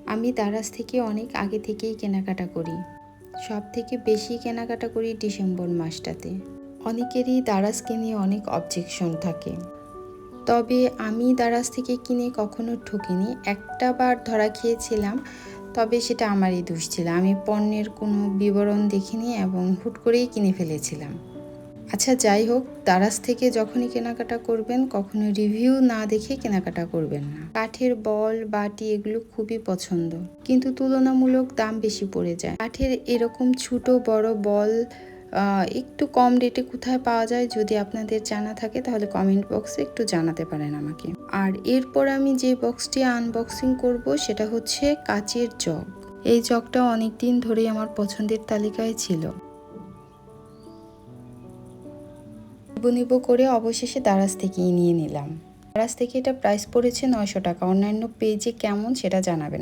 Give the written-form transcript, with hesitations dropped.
আমি দারাজ থেকে অনেক আগে থেকেই কেনাকাটা করি। সব থেকে বেশি কেনাকাটা করি ডিসেম্বর মাসটাতে। অনেকেরই দারাজকে নিয়ে অনেক অবজেকশন থাকে, তবে আমি দারাজ থেকে কিনে কখনো ঠকিনি। একটা বার ধরা খেয়েছিলাম, তবে সেটা আমারই দোষ ছিল। আমি পণ্যের কোনো বিবরণ দেখিনি এবং হুট করেই কিনে ফেলেছিলাম। আচ্ছা, যাই হোক, দারাজ থেকে যখনই কেনাকাটা করবেন কখনো রিভিউ না দেখে কেনাকাটা করবেন না। কাঠের বল, বাটি এগুলো খুবই পছন্দ, কিন্তু তুলনামূলক দাম বেশি পড়ে যায়। কাঠের এরকম ছোট বড় বল একটু কম রেটে কোথায় পাওয়া যায়, যদি আপনাদের জানা থাকে তাহলে কমেন্ট বক্সে একটু জানাতে পারেন আমাকে। আর এরপর আমি যে বক্সটি আনবক্সিং করব সেটা হচ্ছে কাচের জগ। এই জগটা অনেক দিন ধরেই আমার পছন্দের তালিকায় ছিল। নিব করে অবশেষে দারাজ থেকেই নিয়ে নিলাম। দারাজ থেকে এটা প্রাইস পড়েছে 900 টাকা। অন্যান্য পেজে কেমন সেটা জানাবেন।